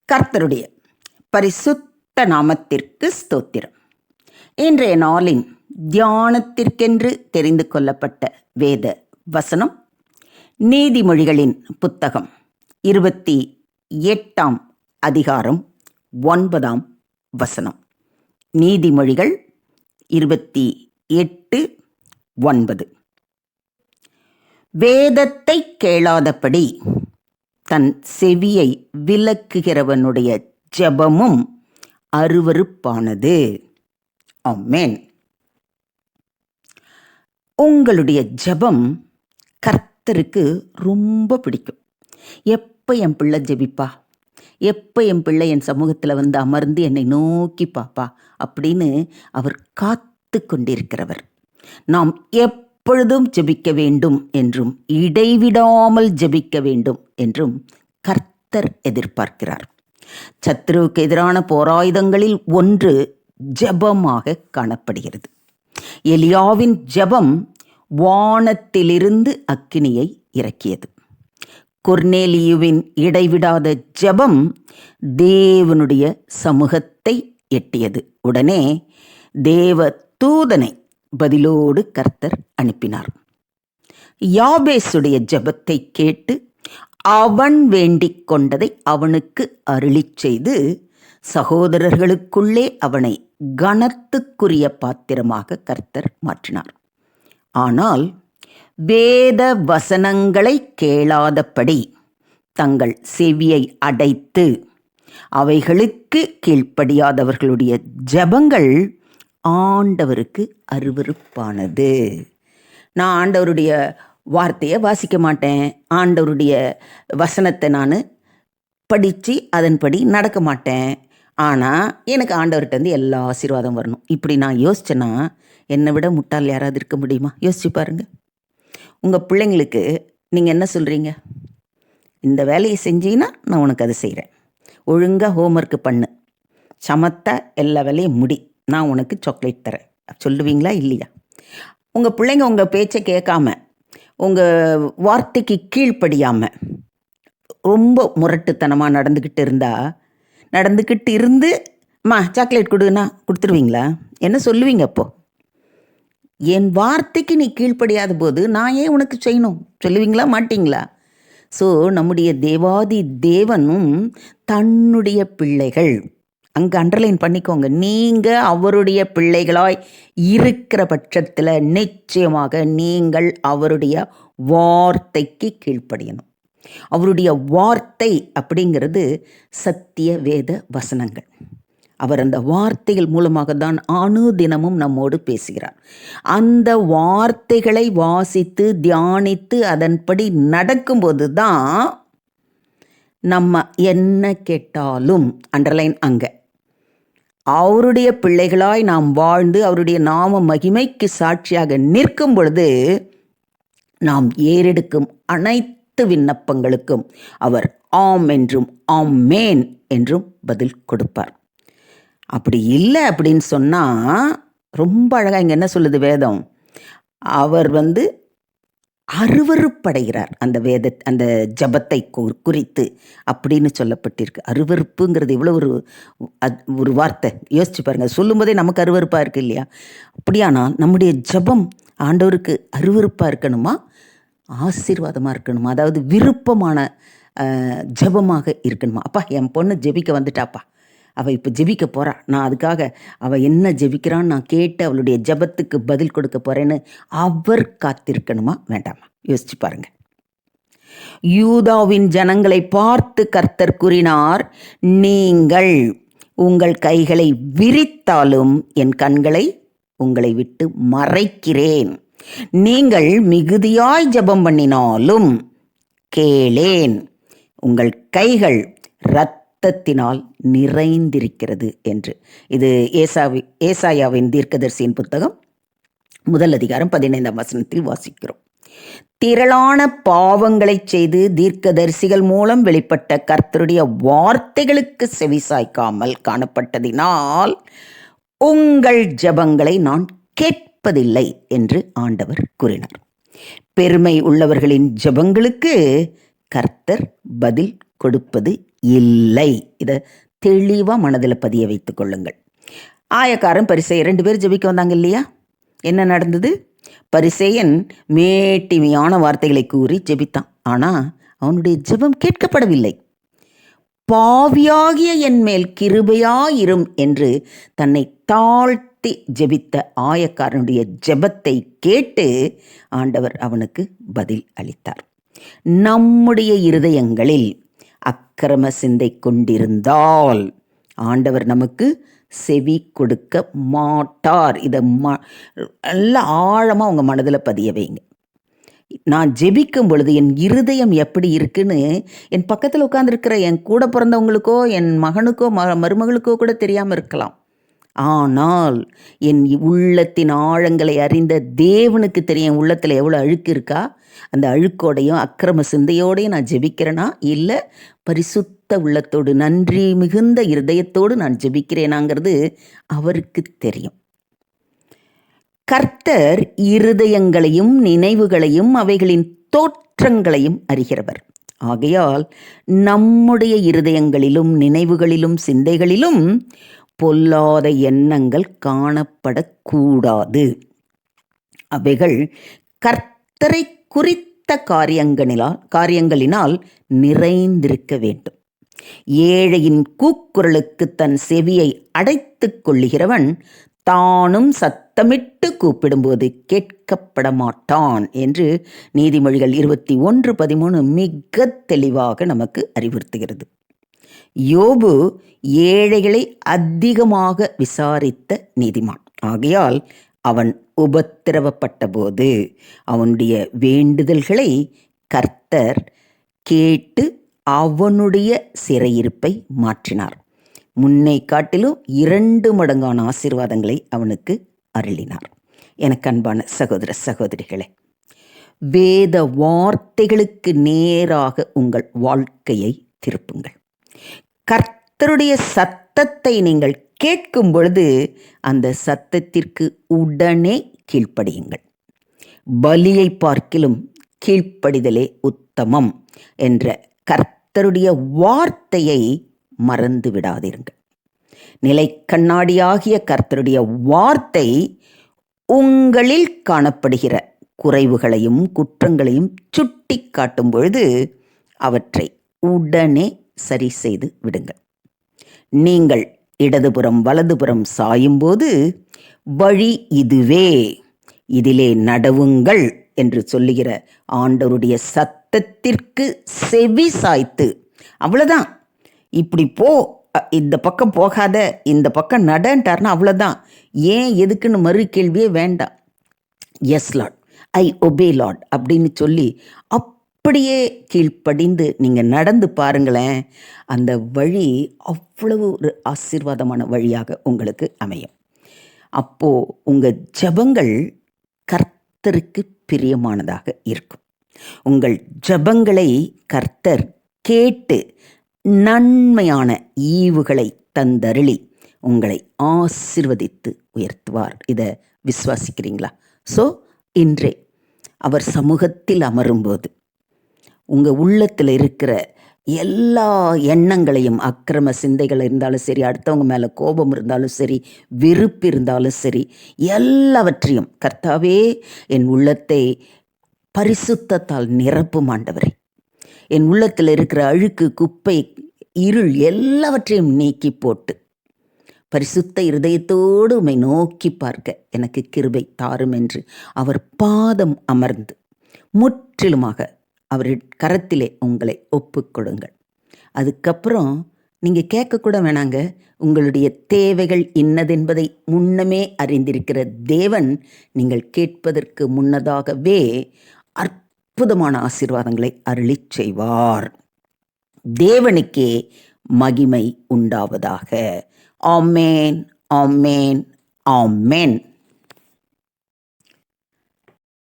கர்த்தருடைய பரிசுத்த நாமத்திற்கு ஸ்தோத்திரம். இன்றைய நாளின் தியானத்திற்கென்று தெரிந்து கொள்ளப்பட்ட வேத வசனம் நீதிமொழிகளின் புத்தகம் 28ஆம் அதிகாரம் 9ஆம் வசனம். நீதிமொழிகள் 28:9. வேதத்தை கேளாதபடி தன் செவியை விலக்குகிறவனுடைய ஜெபமும் அருவருப்பானது. ஆமென். உங்களுடைய ஜெபம் கர்த்தருக்கு ரொம்ப பிடிக்கும். எப்போ என் பிள்ளை ஜெபிப்பா, எப்போ என் பிள்ளை என் சமூகத்தில் வந்து அமர்ந்து என்னை நோக்கி பாப்பா அப்படின்னு அவர் காத்து கொண்டிருக்கிறவர். நாம் எப்பொழுதும் ஜெபிக்க வேண்டும் என்றும் இடைவிடாமல் ஜெபிக்க வேண்டும் என்றும் கர்த்தர் எதிர்பார்க்கிறார். சத்துருவுக்கு எதிரான போராயுதங்களில் ஒன்று ஜெபமாக காணப்படுகிறது. எலியாவின் ஜெபம் வானத்திலிருந்து அக்கினியை இறக்கியது. கொர்நேலியுவின் இடைவிடாத ஜெபம் தேவனுடைய சமூகத்தை எட்டியது. உடனே தேவ தூதனை பதிலோடு கர்த்தர் அனுப்பினார். யாபேசுடைய ஜெபத்தை கேட்டு அவன் வேண்டிக் கொண்டதை அவனுக்கு அருளிச் செய்து சகோதரர்களுக்குள்ளே அவனை கனத்துக்குரிய பாத்திரமாக கர்த்தர் மாற்றினார். ஆனால் வேத வசனங்களை கேளாதபடி தங்கள் செவியை அடைத்து அவைகளுக்கு கீழ்ப்படியாதவர்களுடைய ஜெபங்கள் ஆண்டவருக்கு அருவருப்பானது. நான் ஆண்டவருடைய வார்த்தையை வாசிக்க மாட்டேன், ஆண்டவருடைய வசனத்தை நான் படித்து அதன்படி நடக்க மாட்டேன், ஆனால் எனக்கு ஆண்டவர்கிட்ட எல்லா ஆசீர்வாதம் வரணும், இப்படி நான் யோசிச்சேன்னா என்னை விட முட்டாள் யாராவது இருக்க முடியுமா? யோசிச்சு பாருங்கள். உங்கள் பிள்ளைங்களுக்கு நீங்கள் என்ன சொல்கிறீங்க? இந்த வேலையை செஞ்சீங்கன்னா நான் உனக்கு அதை செய்கிறேன், ஒழுங்காக ஹோம்ஒர்க்கு பண்ணு, சமத்தா எல்லா வேலையும் முடி, நான் உனக்கு சாக்லேட் தரேன் சொல்லுவீங்களா இல்லையா? உங்கள் பிள்ளைங்க உங்கள் பேச்சை கேட்காம, உங்கள் வார்த்தைக்கு கீழ்ப்படியாமல் ரொம்ப முரட்டுத்தனமாக நடந்துக்கிட்டு இருந்து சாக்லேட் கொடுன்னா கொடுத்துருவீங்களா? என்ன சொல்லுவீங்க அப்போது? என் வார்த்தைக்கு நீ கீழ்ப்படியாத போது நான் ஏன் உனக்கு செய்யணும் சொல்லுவீங்களா மாட்டிங்களா? ஸோ நம்முடைய தேவாதி தேவனும் தன்னுடைய பிள்ளைகள், அங்கே அண்டர்லைன் பண்ணிக்கோங்க, நீங்கள் அவருடைய பிள்ளைகளாய் இருக்கிற பட்சத்தில் நிச்சயமாக நீங்கள் அவருடைய வார்த்தைக்கு கீழ்ப்படியணும். அவருடைய வார்த்தை அப்படிங்கிறது சத்திய வேத வசனங்கள். அவர் அந்த வார்த்தைகள் மூலமாக தான் அனுதினமும் நம்மோடு பேசுகிறார். அந்த வார்த்தைகளை வாசித்து தியானித்து அதன்படி நடக்கும்போது தான் நம்ம என்ன கேட்டாலும், அண்டர்லைன் அங்கே, அவருடைய பிள்ளைகளாய் நாம் வாழ்ந்து அவருடைய நாம மகிமைக்கு சாட்சியாக நிற்கும் பொழுது நாம் ஏறெடுக்கும் அனைத்து விண்ணப்பங்களுக்கும் அவர் ஆம் என்றும் ஆமேன் என்றும் பதில் கொடுப்பார். அப்படி இல்லை அப்படின்னு சொன்னால் ரொம்ப அழகாக இங்கே என்ன சொல்லுது வேதம்? அவர் அருவருப்படைகிறார் அந்த ஜபத்தை குறித்து அப்படின்னு சொல்லப்பட்டிருக்கு. அருவருப்புங்கிறது இவ்வளோ ஒரு வார்த்தை, யோசிச்சு பாருங்கள். சொல்லும் போதே நமக்கு அருவருப்பாக இருக்கு இல்லையா? அப்படியானால் நம்முடைய ஜபம் ஆண்டவருக்கு அருவருப்பாக இருக்கணுமா, ஆசீர்வாதமாக இருக்கணுமா? அதாவது விருப்பமான ஜபமாக இருக்கணுமா? அப்பா என் பொண்ணு ஜெபிக்க வந்துட்டாப்பா, அவள் இப்போ ஜெபிக்க போகிறா, நான் அதுக்காக அவள் என்ன ஜெபிக்கிறான்னு நான் கேட்டு அவளுடைய ஜெபத்துக்கு பதில் கொடுக்க போகிறேன்னு அவர் காத்திருக்கணுமா வேண்டாமா? யோசிச்சு பாருங்கள். யூதாவின் ஜனங்களை பார்த்து கர்த்தர் கூறினார், நீங்கள் உங்கள் கைகளை விரித்தாலும் என் கண்களை உங்களை விட்டு மறைக்கிறேன், நீங்கள் மிகுதியாய் ஜெபம் பண்ணினாலும் கேளேன், உங்கள் கைகள் இரத்தத்தினால் நிறைந்திருக்கிறது என்று. இது ஏசாயாவின் தீர்க்கதரிசியின் புத்தகம் 1 அதிகாரம் 15ஆம் வசனத்தில் வாசிக்கிறோம். திரளான பாவங்களை செய்து தீர்க்கதரிசிகள் மூலம் வெளிப்பட்ட கர்த்தருடைய வார்த்தைகளுக்கு செவிசாய்க்காமல் காணப்பட்டதினால் உங்கள் ஜெபங்களை நான் கேட்பதில்லை என்று ஆண்டவர் கூறினார். பெருமை உள்ளவர்களின் ஜெபங்களுக்கு கர்த்தர் பதில் கொடுப்பது இல்லை. இதை தெளிவாக மனதில் பதிய வைத்துக் கொள்ளுங்கள். ஆயக்காரன் பரிசேயர் 2 பேர் ஜெபிக்க வந்தாங்க இல்லையா? என்ன நடந்தது? பரிசேயன் மேட்டிமையான வார்த்தைகளை கூறி ஜெபித்தான். ஆனால் அவனுடைய ஜெபம் கேட்கப்படவில்லை. பாவியாகிய என் மேல் கிருபையாயிரும் என்று தன்னை தாழ்த்தி ஜெபித்த ஆயக்காரனுடைய ஜெபத்தை கேட்டு ஆண்டவர் அவனுக்கு பதில் அளித்தார். நம்முடைய இருதயங்களில் அக்கிரம சிந்தை கொண்டிருந்தால் ஆண்டவர் நமக்கு செவி கொடுக்க மாட்டார். இதை நல்லா ஆழமாக உங்கள் மனதில் பதிய வைங்க. நான் ஜெபிக்கும் பொழுது என் இருதயம் எப்படி இருக்குன்னு என் பக்கத்தில் உட்காந்துருக்கிற என் கூட பிறந்தவங்களுக்கோ என் மகனுக்கோ மருமகளுக்கோ கூட தெரியாமல் இருக்கலாம். ஆனால் என் உள்ளத்தின் ஆழங்களை அறிந்த தேவனுக்கு தெரியும் என் உள்ளத்தில் எவ்வளோ அழுக்கு இருக்கா. அந்த அழுக்கோடையும் அக்கிரம சிந்தையோடையும் நான் ஜெபிக்கிறேனா, இல்லை பரிசுத்த உள்ளத்தோடு நன்றி மிகுந்த இருதயத்தோடு நான் ஜெபிக்கிறேனாங்கிறது அவருக்கு தெரியும். கர்த்தர் இருதயங்களையும் நினைவுகளையும் அவைகளின் தோற்றங்களையும் அறிகிறவர். ஆகையால் நம்முடைய இருதயங்களிலும் நினைவுகளிலும் சிந்தைகளிலும் பொல்லாத எண்ணங்கள் காணப்படக்கூடாது. அவைகள் கர்த்தரை குறித்த காரியங்களினால் நிறைந்திருக்க வேண்டும். ஏழையின் கூக்குரலுக்கு தன் செவியை அடைத்துக் கொள்ளுகிறவன் தானும் சத்தமிட்டு கூப்பிடும்போது கேட்கப்பட மாட்டான் என்று நீதிமொழிகள் 21:13 மிக தெளிவாக நமக்கு அறிவுறுத்துகிறது. யோபு ஏழைகளை அதிகமாக விசாரித்த நீதிமான். ஆகையால் அவன் உபத்திரவப்பட்ட போது அவனுடைய வேண்டுதல்களை கர்த்தர் கேட்டு அவனுடைய சிறையிருப்பை மாற்றினார். முன்னை காட்டிலும் 2 மடங்கான ஆசீர்வாதங்களை அவனுக்கு அருளினார். எனக்கு அன்பான சகோதர சகோதரிகளே, வேத வார்த்தைகளுக்கு நேராக உங்கள் வாழ்க்கையை திருப்புங்கள். கர்த்தருடைய சத்தத்தை நீங்கள் கேட்கும் பொழுது அந்த சத்தத்திற்கு உடனே கீழ்ப்படியுங்கள். பலியை பார்க்கிலும் கீழ்ப்படிதலே உத்தமம் என்ற கர்த்தருடைய வார்த்தையை மறந்து விடாதீர்கள். நிலை கண்ணாடியாகிய கர்த்தருடைய வார்த்தை உங்களில் காணப்படுகிற குறைவுகளையும் குற்றங்களையும் சுட்டி காட்டும் பொழுது அவற்றை உடனே சரி செய்து விடுங்கள். நீங்கள் இடதுபுறம் வலதுபுறம் சாயும்போது வழி இதுவே, இதிலே நடவுங்கள் என்று சொல்லுகிற ஆண்டவருடைய சத்தத்திற்கு செவி சாய்த்து, அவ்வளோதான், இப்படி போ, இந்த பக்கம் போகாத, இந்த பக்கம் நடன்ட்டார்னா அவ்வளோதான். ஏன் எதுக்குன்னு மறு கேள்வியே வேண்டாம். Yes Lord, I obey Lord அப்படின்னு சொல்லி அப்படியே கீழ்ப்படிந்து நீங்கள் நடந்து பாருங்களேன். அந்த வழி அவ்வளவு ஒரு ஆசீர்வாதமான வழியாக உங்களுக்கு அமையும். அப்போது உங்கள் ஜெபங்கள் கர்த்தருக்கு பிரியமானதாக இருக்கும். உங்கள் ஜெபங்களை கர்த்தர் கேட்டு நன்மையான ஈவுகளை தந்தருளி உங்களை ஆசீர்வதித்து உயர்த்துவார். இதை விசுவாசிக்கிறீங்களா? ஸோ இன்றே அவர் சமூகத்தில் அமரும்போது உங்கள் உள்ளத்தில் இருக்கிற எல்லா எண்ணங்களையும், அக்கிரம சிந்தைகள் இருந்தாலும் சரி, அடுத்தவங்க மேலே கோபம் இருந்தாலும் சரி, வெறுப்பு இருந்தாலும் சரி, எல்லாவற்றையும் கர்த்தாவே என் உள்ளத்தை பரிசுத்தத்தால் நிரப்பும் ஆண்டவரே, என் உள்ளத்தில் இருக்கிற அழுக்கு, குப்பை, இருள் எல்லாவற்றையும் நீக்கி போட்டு பரிசுத்த இருதயத்தோடு உம்மை நோக்கி பார்க்க எனக்கு கிருபை தாரும் என்று அவர் பாதம் அமர்ந்து முற்றிலுமாக அவர் கரத்திலே உங்களை ஒப்புக்கொடுங்கள். அதுக்கப்புறம் நீங்கள் கேட்கக்கூட வேணாங்க. உங்களுடைய தேவைகள் இன்னதென்பதை முன்னமே அறிந்திருக்கிற தேவன் நீங்கள் கேட்பதற்கு முன்னதாகவே அற்புதமான ஆசீர்வாதங்களை அருளி செய்வார். தேவனுக்கே மகிமை உண்டாவதாக. ஆமேன், ஆமேன், ஆமேன்.